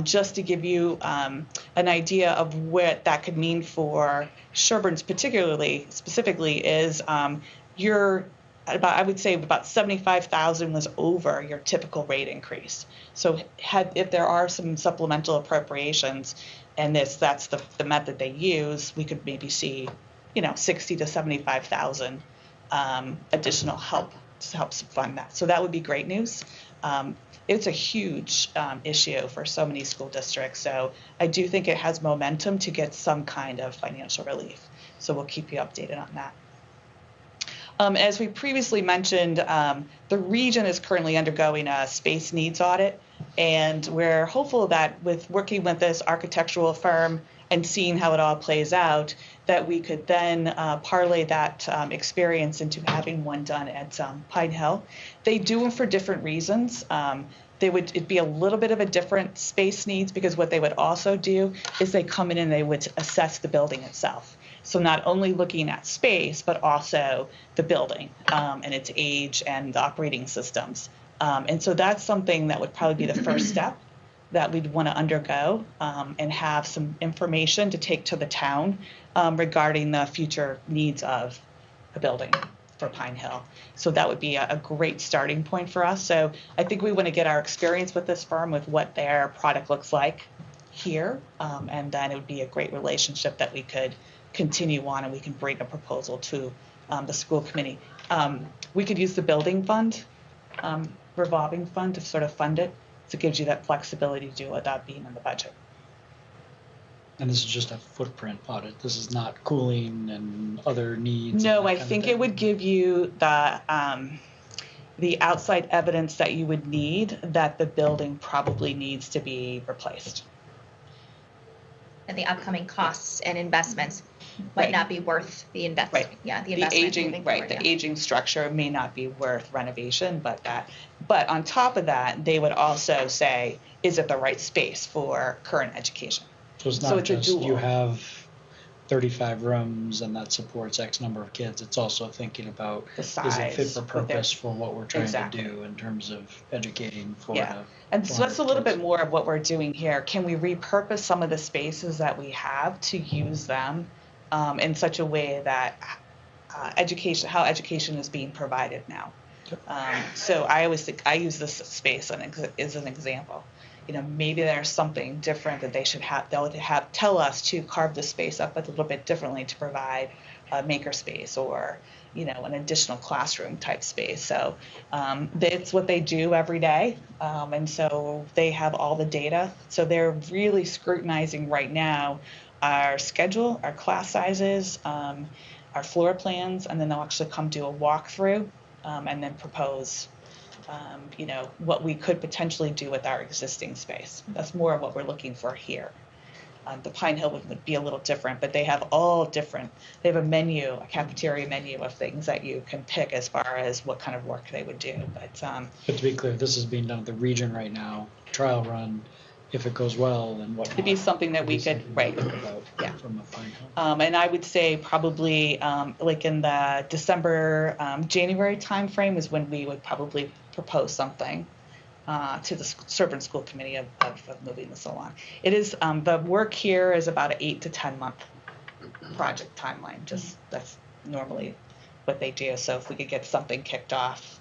I: Just to give you an idea of what that could mean for Sherborn specifically is I would say about 75,000 was over your typical rate increase. So if there are some supplemental appropriations, and that's the method they use, we could maybe see 60 to 75,000 additional help to help fund that. So that would be great news. It's a huge issue for so many school districts. So I do think it has momentum to get some kind of financial relief. So we'll keep you updated on that. As we previously mentioned, the region is currently undergoing a space needs audit, and we're hopeful that with working with this architectural firm and seeing how it all plays out, that we could then parlay that experience into having one done at Pine Hill. They do them for different reasons. It'd be a little bit of a different space needs, because what they would also do is they come in and they would assess the building itself. So not only looking at space, but also the building and its age and the operating systems. And so that's something that would probably be the first step that we'd want to undergo and have some information to take to the town regarding the future needs of a building for Pine Hill. So that would be a great starting point for us. So I think we want to get our experience with this firm, with what their product looks like here, and then it would be a great relationship that we could continue on, and we can bring a proposal to the school committee. We could use the building fund, revolving fund, to sort of fund it. So it gives you that flexibility to do it without being in the budget.
D: And this is just a footprint audit. This is not cooling and other needs.
I: No, I think it would give you the outside evidence that you would need that the building probably needs to be replaced.
A: And the upcoming costs and investments might not be worth the investment.
I: Right.
A: Yeah, the investment.
I: The aging structure may not be worth renovation, but on top of that, they would also say, is it the right space for current education?
D: So it's not just you have 35 rooms and that supports X number of kids. It's also thinking about,
I: the size,
D: is it fit for purpose for what we're trying to do in terms of educating for
I: and so that's a little bit more of what we're doing here. Can we repurpose some of the spaces that we have to use them in such a way that how education is being provided now? So I always think I use this space as an example. Maybe there's something different that they'll tell us to carve the space up a little bit differently to provide a maker space or, an additional classroom type space. So it's what they do every day. And so they have all the data. So they're really scrutinizing right now our schedule, our class sizes, our floor plans, and then they'll actually come do a walkthrough and then propose what we could potentially do with our existing space. That's more of what we're looking for here. The Pine Hill would be a little different, but they have they have a cafeteria menu of things that you can pick as far as what kind of work they would do. But
D: to be clear, this is being done at the region right now, trial run, if it goes well and whatnot.
I: It'd be something that we could, right.
D: Think about
I: Yeah.
D: from a Pine Hill.
I: And I would say probably like in the December, January timeframe is when we would probably propose something to the Sherborn School Committee of moving this along. It is, the work here is about an 8 to 10 month project timeline. Just that's normally what they do. So if we could get something kicked off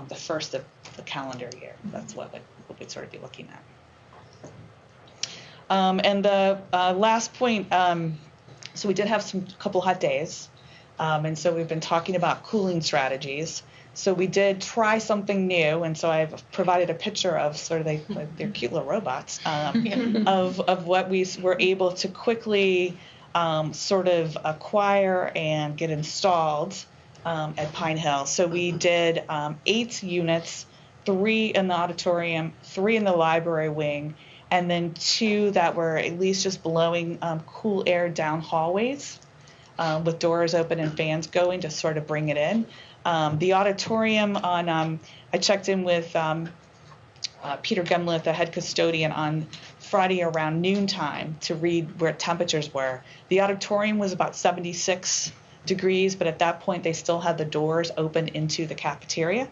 I: the first of the calendar year, that's what we'd sort of be looking at. And the last point, so we did have a couple hot days, and so we've been talking about cooling strategies. So we did try something new, and so I've provided a picture of sort of they're cute little robots of what we were able to quickly sort of acquire and get installed at Pine Hill. So we did 8 units, 3 in the auditorium, 3 in the library wing, and then 2 that were at least just blowing cool air down hallways with doors open and fans going to sort of bring it in. The auditorium I checked in with Peter Gemlith, the head custodian, on Friday around noontime to read where temperatures were. The auditorium was about 76 degrees, but at that point they still had the doors open into the cafeteria.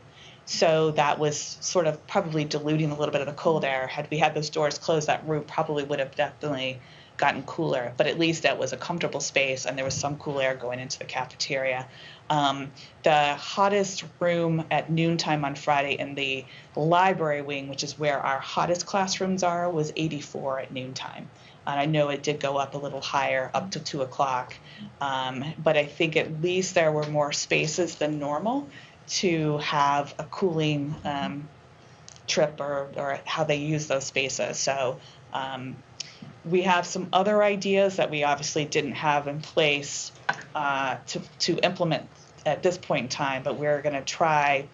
I: So that was sort of probably diluting a little bit of the cold air. Had we had those doors closed, that room probably would have definitely gotten cooler, but at least that was a comfortable space and there was some cool air going into the cafeteria. The hottest room at noontime on Friday in the library wing, which is where our hottest classrooms are, was 84 at noontime. And I know it did go up a little higher, up to 2 o'clock. But I think at least there were more spaces than normal to have a cooling trip or how they use those spaces. So we have some other ideas that we obviously didn't have in place to implement at this point in time, but we're going to try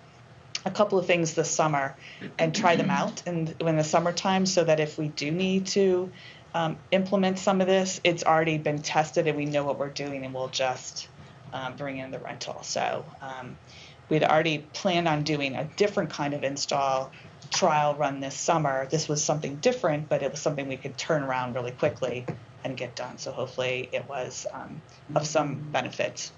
I: a couple of things this summer and try them out in the summertime so that if we do need to implement some of this, it's already been tested and we know what we're doing and we'll just bring in the rental. So we'd already planned on doing a different kind of install trial run this summer. This was something different, but it was something we could turn around really quickly and get done. So hopefully it was of some benefit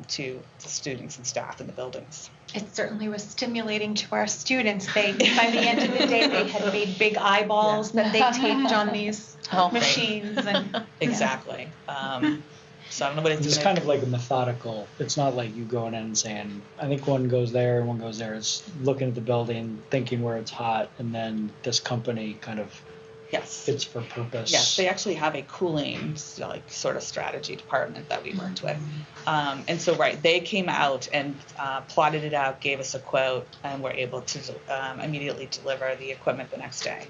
I: to the students and staff in the buildings.
G: It certainly was stimulating to our students. By the end of the day, they had made big eyeballs that they taped on these machines. And
I: exactly. So I don't know what
D: it's kind of like a methodical. It's not like you going in and saying, I think one goes there and one goes there. It's looking at the building, thinking where it's hot, and then this company kind of fits for purpose.
I: Yes, they actually have a cooling sort of strategy department that we worked with. And so they came out and plotted it out, gave us a quote, and were able to immediately deliver the equipment the next day.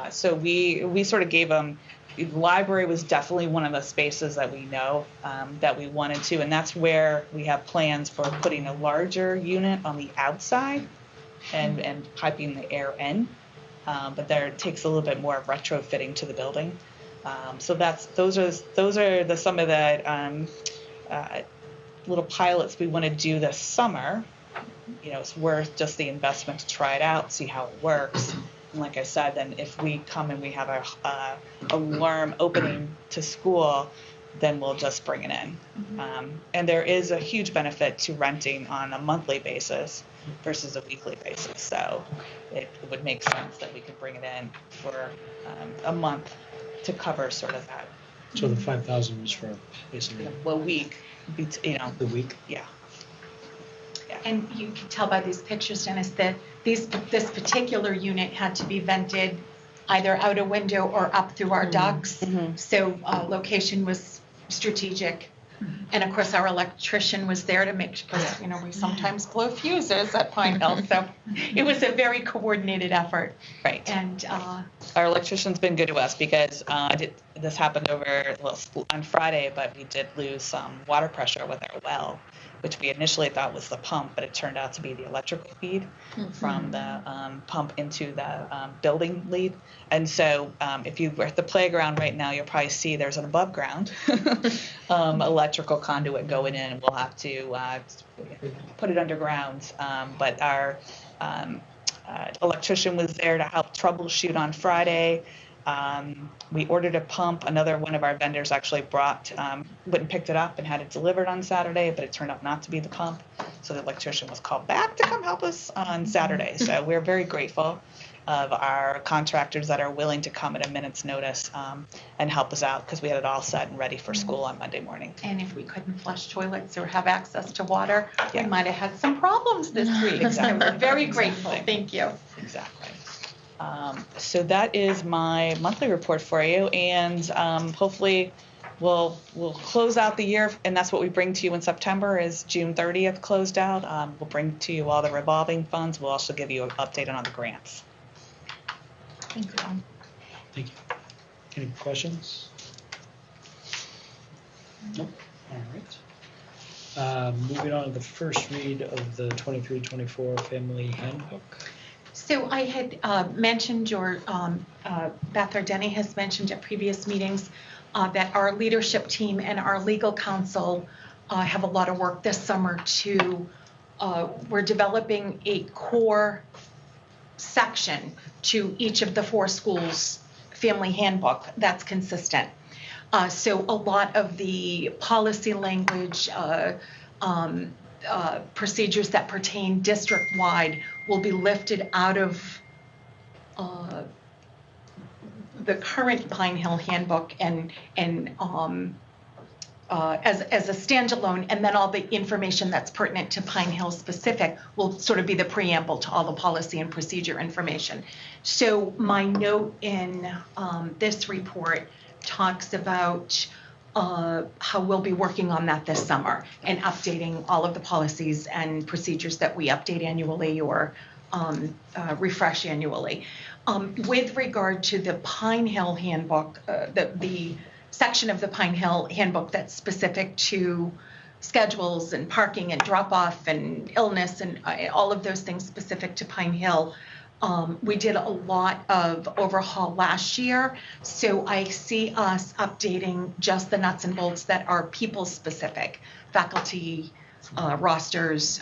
I: So we sort of gave them. The library was definitely one of the spaces that we know that we wanted to, and that's where we have plans for putting a larger unit on the outside and piping the air in. But there takes a little bit more retrofitting to the building. So those are some of the little pilots we want to do this summer. It's worth just the investment to try it out, see how it works. And like I said, then if we come and we have a warm opening to school, then we'll just bring it in. And there is a huge benefit to renting on a monthly basis versus a weekly basis. So it would make sense that we could bring it in for a month to cover sort of that.
D: So the 5,000 was for basically
I: a week.
D: The week.
I: Yeah.
G: And you can tell by these pictures, Dennis, that this particular unit had to be vented either out a window or up through our ducts. Mm-hmm. So location was strategic. Mm-hmm. And of course, our electrician was there to make sure, because we sometimes blow fuses at Pine Hill. So it was a very coordinated effort.
I: Right.
G: And
I: our electrician's been good to us because this happened on Friday, but we did lose some water pressure with our well, which we initially thought was the pump, but it turned out to be the electrical feed from the pump into the building lead. And so if you were at the playground right now, you'll probably see there's an above ground electrical conduit going in, and we'll have to put it underground. But our Electrician was there to help troubleshoot on Friday. We ordered a pump. Another one of our vendors actually went and picked it up and had it delivered on Saturday, but it turned out not to be the pump. So the electrician was called back to come help us on Saturday. So we're very grateful of our contractors that are willing to come at a minute's notice and help us out, because we had it all set and ready for school on Monday morning.
G: And if we couldn't flush toilets or have access to water,
I: Yeah.
G: we might have had some problems this week.
I: Exactly.
G: So we're very grateful.
I: Exactly.
G: Thank you.
I: Exactly. So that is my monthly report for you, and hopefully we'll close out the year, and that's what we bring to you in September is June 30th closed out. We'll bring to you all the revolving funds. We'll also give you an update on all the grants.
A: Thank you.
D: Thank you. Any questions? Nope. All right. Moving on to the first read of the 23-24 Family Handbook.
G: So I had mentioned, or Beth or Denny has mentioned at previous meetings, that our leadership team and our legal counsel have a lot of work this summer to, we're developing a core section to each of the 4 schools' family handbook that's consistent. So a lot of the policy language, procedures that pertain district-wide will be lifted out of the current Pine Hill handbook and as a standalone, and then all the information that's pertinent to Pine Hill specific will sort of be the preamble to all the policy and procedure information. So my note in this report talks about how we'll be working on that this summer and updating all of the policies and procedures that we update annually or refresh annually. With regard to the Pine Hill handbook, the section of the Pine Hill handbook that's specific to schedules and parking and drop-off and illness and all of those things specific to Pine Hill, we did a lot of overhaul last year, so I see us updating just the nuts and bolts that are people-specific, faculty rosters.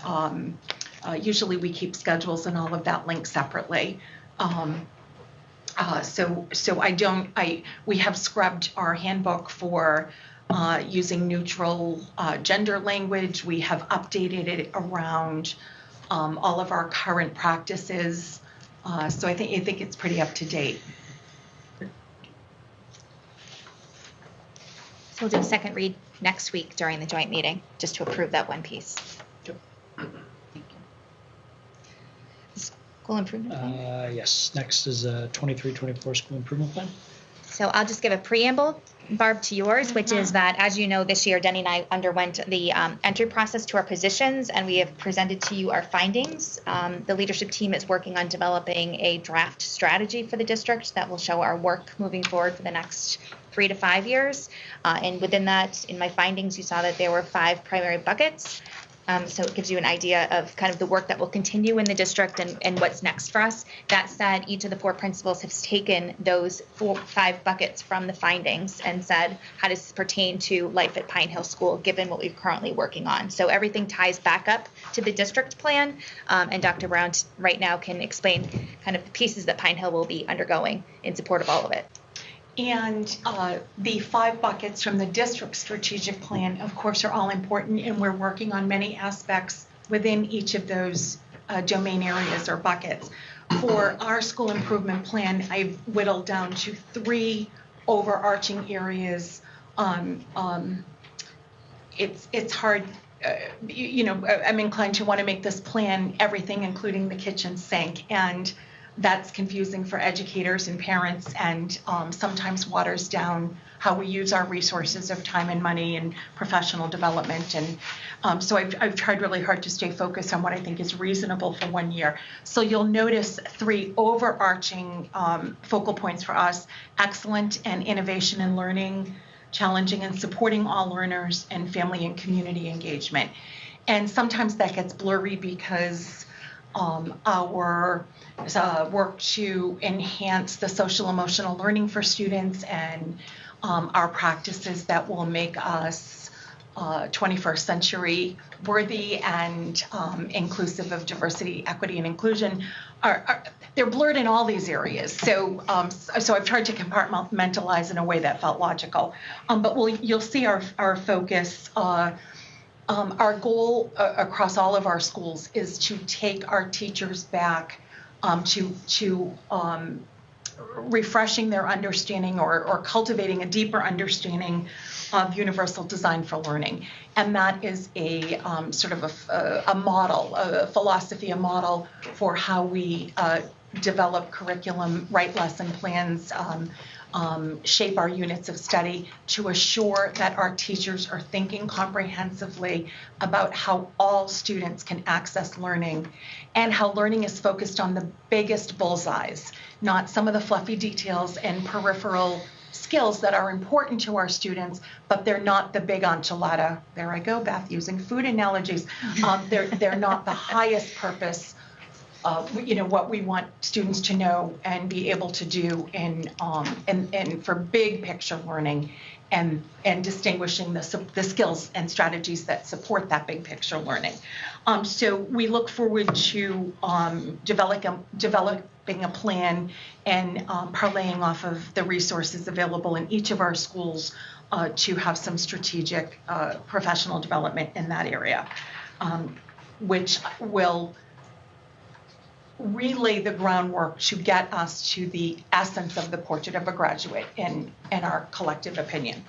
G: Usually we keep schedules and all of that linked separately. We have scrubbed our handbook for using neutral gender language. We have updated it around all of our current practices. So I think it's pretty up to date.
A: So we'll do a second read next week during the joint meeting, just to approve that one piece. School improvement plan?
D: Yes. Next is a 23-24 school improvement plan.
A: So I'll just give a preamble, Barb, to yours, which is that, as you know, this year, Denny and I underwent the entry process to our positions, and we have presented to you our findings. The leadership team is working on developing a draft strategy for the district that will show our work moving forward for the next 3 to 5 years. And within that, in my findings, you saw that there were 5 primary buckets. So it gives you an idea of kind of the work that will continue in the district and what's next for us. That said, each of the 4 principals have taken those 5 buckets from the findings and said, how does this pertain to life at Pine Hill School, given what we're currently working on? So everything ties back up to the district plan, and Dr. Brown right now can explain kind of the pieces that Pine Hill will be undergoing in support of all of it.
G: And the 5 buckets from the district strategic plan, of course, are all important, and we're working on many aspects within each of those domain areas or buckets. For our school improvement plan, I've whittled down to 3 overarching areas. It's hard, I'm inclined to want to make this plan everything, including the kitchen sink, and that's confusing for educators and parents, and sometimes waters down how we use our resources of time and money and professional development. And so I've tried really hard to stay focused on what I think is reasonable for 1 year. So you'll notice 3 overarching focal points for us: excellent and innovation in learning, challenging and supporting all learners, and family and community engagement. And sometimes that gets blurry because our work to enhance the social emotional learning for students and our practices that will make us 21st century worthy and inclusive of diversity, equity, and inclusion they're blurred in all these areas. So I've tried to compartmentalize in a way that felt logical. But you'll see our focus. Our goal across all of our schools is to take our teachers back to refreshing their understanding or cultivating a deeper understanding of universal design for learning. And that is a sort of a model, a philosophy, a model for how we develop curriculum, write lesson plans, shape our units of study to assure that our teachers are thinking comprehensively about how all students can access learning and how learning is focused on the biggest bullseyes, not some of the fluffy details and peripheral skills that are important to our students, but they're not the big enchilada. There I go, Beth, using food analogies. They're not the highest purpose what we want students to know and be able to do in for big picture learning and distinguishing the skills and strategies that support that big picture learning. So we look forward to developing a plan and parlaying off of the resources available in each of our schools to have some strategic professional development in that area, which will relay the groundwork to get us to the essence of the portrait of a graduate in our collective opinion.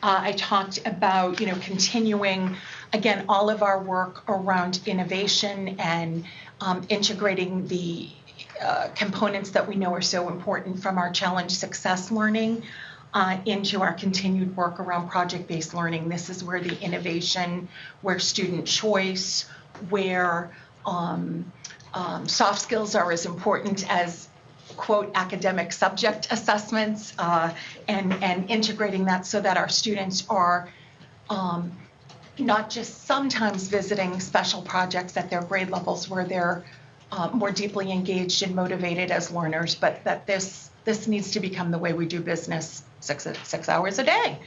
G: I talked about, continuing, again, all of our work around innovation and integrating the components that we know are so important from our challenge success learning into our continued work around project-based learning. This is where the innovation, where student choice, where soft skills are as important as, quote, academic subject assessments, and integrating that so that our students are not just sometimes visiting special projects at their grade levels where they're more deeply engaged and motivated as learners, but that this needs to become the way we do business 6 hours a day.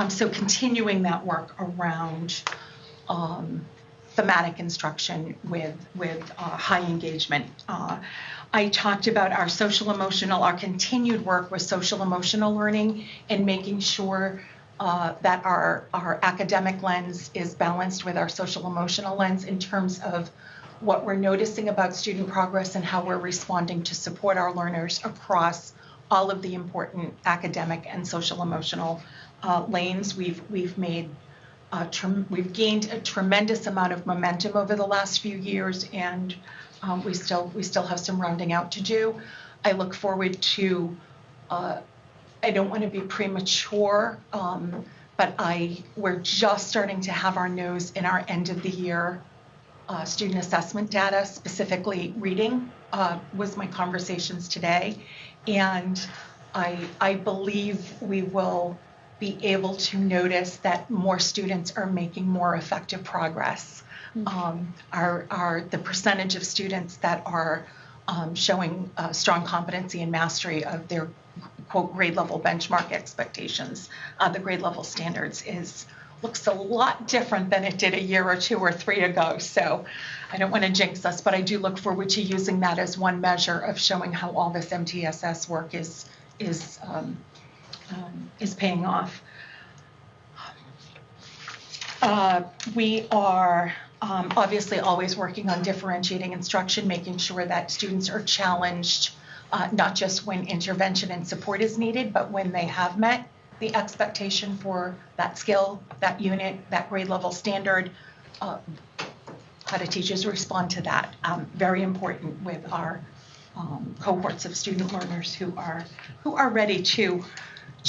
G: So continuing that work around thematic instruction with high engagement. I talked about our our continued work with social emotional learning and making sure that our academic lens is balanced with our social emotional lens in terms of what we're noticing about student progress and how we're responding to support our learners across all of the important academic and social emotional lanes. We've gained a tremendous amount of momentum over the last few years, and we still have some rounding out to do. I look forward to. I don't want to be premature, but we're just starting to have our nose in our end of the year student assessment data, specifically reading was my conversations today, and I believe we will be able to notice that more students are making more effective progress. The percentage of students that are showing strong competency and mastery of their, quote, grade level benchmark expectations, the grade level standards looks a lot different than it did a year or 2 or 3 ago. So I don't want to jinx us, but I do look forward to using that as one measure of showing how all this MTSS work is paying off. We are obviously always working on differentiating instruction, making sure that students are challenged, not just when intervention and support is needed, but when they have met the expectation for that skill, that unit, that grade level standard. How do teachers respond to that? Very important with our cohorts of student learners who are ready to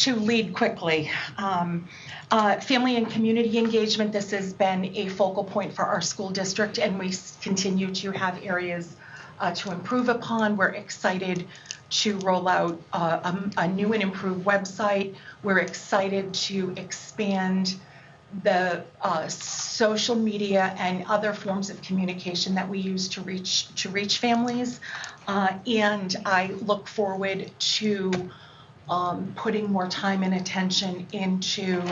G: lead quickly. Family and community engagement, this has been a focal point for our school district, and we continue to have areas to improve upon. We're excited to roll out a new and improved website. We're excited to expand the social media and other forms of communication that we use to reach families. And I look forward to putting more time and attention into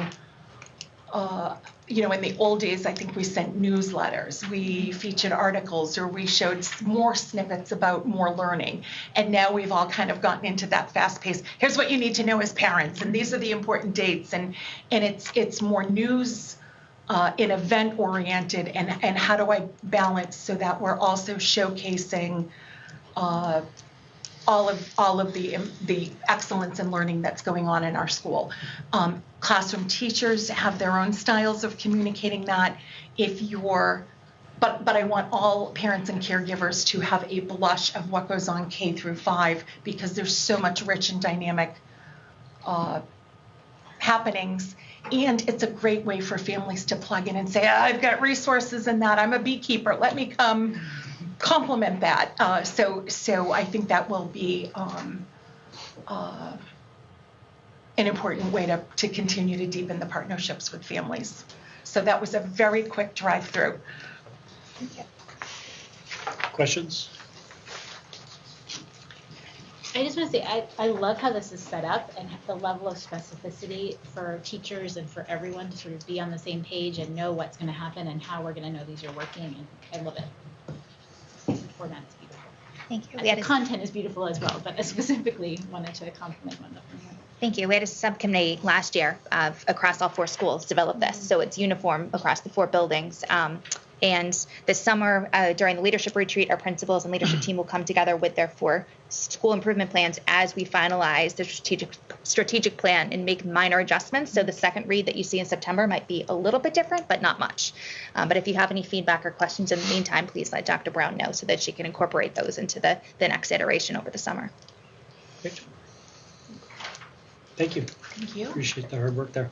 G: in the old days, I think we sent newsletters, we featured articles, or we showed more snippets about more learning. And now we've all kind of gotten into that fast pace. Here's what you need to know as parents, and these are the important dates. And it's more news and event oriented. And how do I balance so that we're also showcasing all of the excellence in learning that's going on in our school. Classroom teachers have their own styles of communicating that. But I want all parents and caregivers to have a blush of what goes on K through 5, because there's so much rich and dynamic happenings. And it's a great way for families to plug in and say, I've got resources in that. I'm a beekeeper. Let me come complement that. So I think that will be an important way to continue to deepen the partnerships with families. So that was a very quick drive-through.
C: Thank you.
D: Questions?
C: I just want to say I love how this is set up and the level of specificity for teachers and for everyone to sort of be on the same page and know what's going to happen and how we're going to know these are working. And I love it. The format is beautiful.
A: Thank you.
C: The content is beautiful as well, but I specifically wanted to compliment one of them.
A: Thank you. We had a subcommittee last year across all 4 schools develop this, so it's uniform across the 4 buildings. And this summer, during the leadership retreat, our principals and leadership team will come together with their 4 school improvement plans as we finalize the strategic plan and make minor adjustments. So the second read that you see in September might be a little bit different, but not much. But if you have any feedback or questions in the meantime, please let Dr. Brown know so that she can incorporate those into the next iteration over the summer.
D: Great. Thank you.
G: Thank you.
D: Appreciate the hard work there.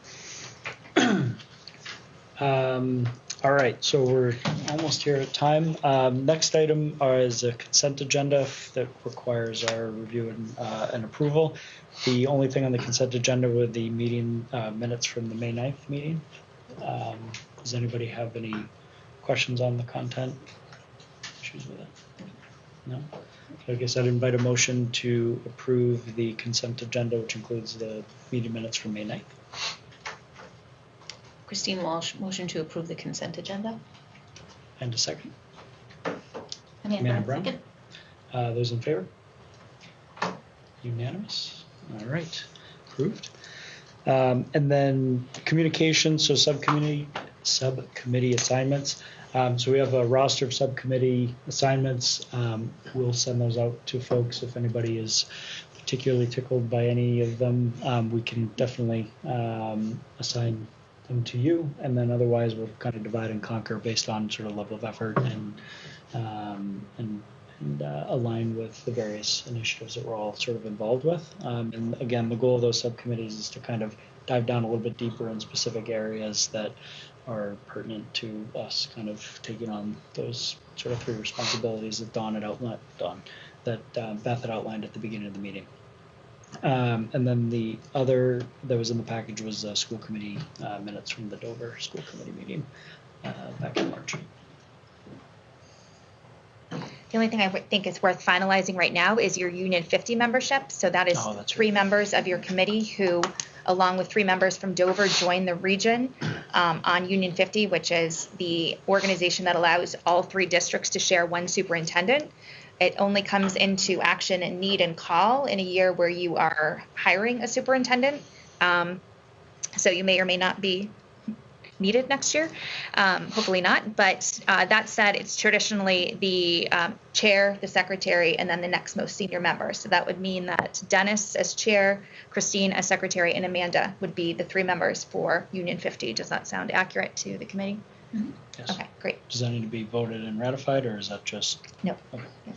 D: All right, so we're almost here at time. Next item is a consent agenda that requires our review and approval. The only thing on the consent agenda were the meeting minutes from the May 9th meeting. Does anybody have any questions on the content? Issues with it? No? I guess I'd invite a motion to approve the consent agenda, which includes the meeting minutes from May 9th.
B: Christine Walsh, motion to approve the consent agenda.
D: And a second.
C: Amanda
D: Brown.
C: Second.
D: Those in favor? Unanimous. All right, approved. And then communication, so subcommittee assignments. So we have a roster of subcommittee assignments. We'll send those out to folks if anybody is particularly tickled by any of them. We can definitely assign them to you, and then otherwise we'll kind of divide and conquer based on sort of level of effort and align with the various initiatives that we're all sort of involved with. And again, the goal of those subcommittees is to kind of dive down a little bit deeper in specific areas that are pertinent to us kind of taking on those sort of 3 responsibilities that Beth had outlined at the beginning of the meeting. And then the other that was in the package was school committee minutes from the Dover school committee meeting back in March.
A: The only thing I think is worth finalizing right now is your Union 50 membership. So that is 3 members of your committee who, along with 3 members from Dover, join the region on Union 50, which is the organization that allows all 3 districts to share 1 superintendent. It only comes into action and need and call in a year where you are hiring a superintendent. So you may or may not be needed next year. Hopefully not. But that said, it's traditionally the chair, the secretary, and then the next most senior member. So that would mean that Dennis as chair, Christine as secretary, and Amanda would be the 3 members for Union 50. Does that sound accurate to the committee?
C: Mm-hmm.
D: Yes.
A: Okay, great.
D: Does that need to be voted and ratified, or is that just?
A: No.
D: Okay.
A: No.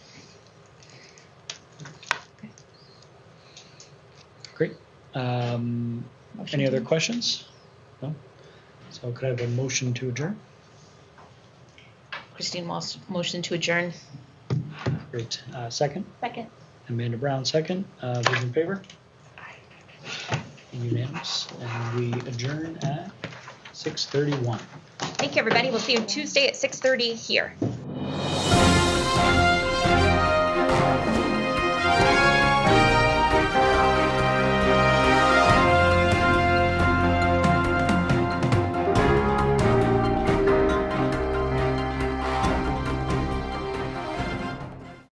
D: Great. Any other questions? No? So could I have a motion to adjourn?
B: Christine Walsh, motion to adjourn.
D: Great. Second?
C: Second.
D: Amanda Brown, second. Those in favor? Unanimous. And we adjourn at 6:31.
A: Thank you, everybody. We'll see you Tuesday at 6:30 here.